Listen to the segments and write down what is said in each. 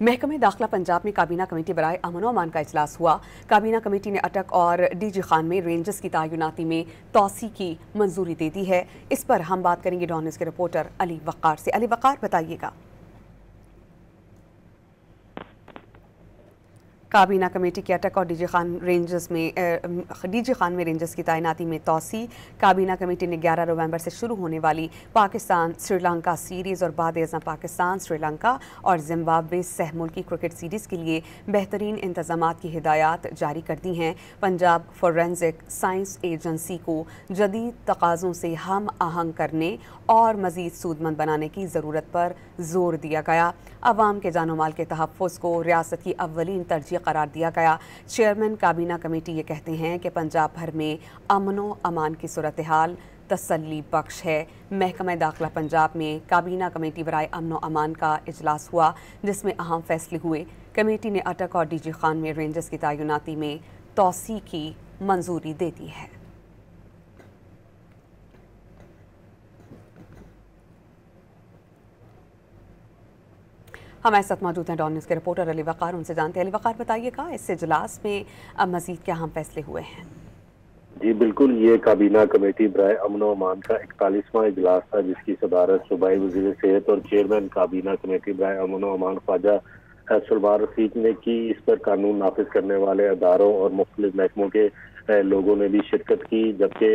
महकमे दाखिला पंजाब में काबीना कमेटी बराए अमन व अमान का इजलास हुआ। काबीना कमेटी ने अटक और डीजी खान में रेंजर्स की तैनाती में तौसी की मंजूरी दे दी है। इस पर हम बात करेंगे डॉन न्यूज़ के रिपोर्टर अली वक़ार से। अली वक़ार, बताइएगा। काबीना कमेटी की अटक और डीजी खान में रेंजर्स की तैनाती में तौसी। काबीना कमेटी ने 11 नवंबर से शुरू होने वाली पाकिस्तान श्रीलंका सीरीज़ और बाद अज़म पाकिस्तान श्रीलंका और जिम्बाब्वे सह मुल्की क्रिकेट सीरीज़ के लिए बेहतरीन इंतजामात की हिदायत जारी कर दी हैं। पंजाब फोरेंसिक साइंस एजेंसी को जदीद तकाज़ों से हम आहंग करने और मज़ीद सूदमंद बनाने की ज़रूरत पर जोर दिया गया। अवाम के जानो माल के तहफ़्फ़ुज़ को रियासत की अव्वलीन तरजीह करार दिया गया। चेयरमैन काबीना कमेटी ये कहते हैं कि पंजाब भर में अमन व अमान की सूरत हाल तसल्ली बख्श है। महकमा दाखिला पंजाब में काबीना कमेटी बराए अमन व अमान का इजलास हुआ, जिसमें अहम फैसले हुए। कमेटी ने अटक और डीजी खान में रेंजर्स की तैनाती में तौसी की मंजूरी दे दी है। हमारे साथ मौजूद हैं डॉन न्यूज़ के रिपोर्टर अली वक़ार, उनसे जानते हैं। अली वक़ार, बताइएगा, इस इजलास में अब मज़ीद क्या अहम फैसले हुए हैं? जी बिल्कुल, ये काबीना कमेटी बराए अमन व अमान का 41वां इजलास था, जिसकी सदारत सूबाई वज़ीर सेहत और चेयरमैन काबीना कमेटी बराए अमन व अमान ख्वाजा सलमान रफीक ने की। इस पर कानून नाफिज करने वाले अदारों और मुख्तलिफ महकमों के लोगों ने भी शिरकत की। जबकि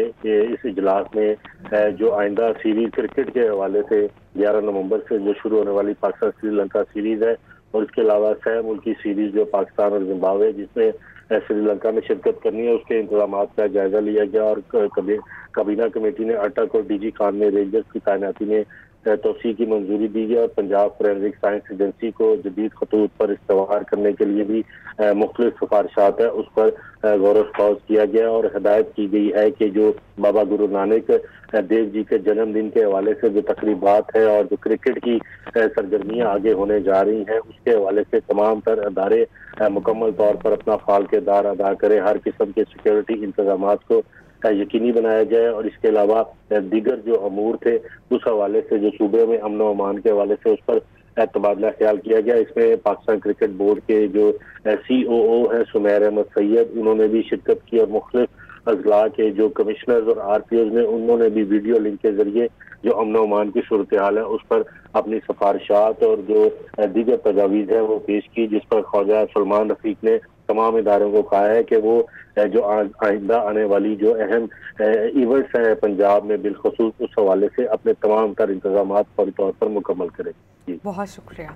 इस इजलास में जो आइंदा सीरीज क्रिकेट के हवाले से 11 नवंबर से जो शुरू होने वाली पाकिस्तान श्रीलंका सीरीज है, और इसके अलावा सह मुल्की सीरीज जो पाकिस्तान और जिम्बाब्वे जिसमें श्रीलंका में शिरकत करनी है, उसके इंतजाम का जायजा लिया गया। और काबीना कमेटी ने अटक और डीजी खान में रेंजर्स की तैनाती में तोसी की मंजूरी दी गई और पंजाब फोरेंसिक साइंस एजेंसी को जदीद खतूत पर इस्तेमाल करने के लिए भी मुख्तलिफ सिफारिशात है उस पर गौर फौज किया गया। और हिदायत की गई है कि जो बाबा गुरु नानक देव जी के जन्मदिन के हवाले से जो तकरीबात है और जो क्रिकेट की सरगर्मियां आगे होने जा रही हैं, उसके हवाले से तमाम तर अदारे मुकम्मल तौर पर अपना फाल किरदार अदा करें। हर किस्म के सिक्योरिटी इंतजाम को यकीनी बनाया जाए और इसके अलावा दीगर जो अमूर थे उस हवाले से जो सूबे में अमन व अमान के हवाले से उस पर तबादला ख्याल किया गया। इसमें पाकिस्तान क्रिकेट बोर्ड के जो COO है सुमैर अहमद सैयद, उन्होंने भी शिरकत की और मुख्तलिफ अजला के जो कमिश्नर्स और RPOs ने उन्होंने भी वीडियो लिंक के जरिए जो अमन व अमान की सूरत हाल है उस पर अपनी सिफारिशात और जो दीगर तजावीज़ है वो पेश की, जिस पर ख्वाजा सलमान रफीक ने तमाम इदारों को कहा है कि वो जो आइंदा आने वाली जो अहम इवेंट्स हैं पंजाब में बिलखुसूस उस हवाले से अपने तमाम तर इंतजाम फौरी तौर पर मुकम्मल करें। बहुत शुक्रिया।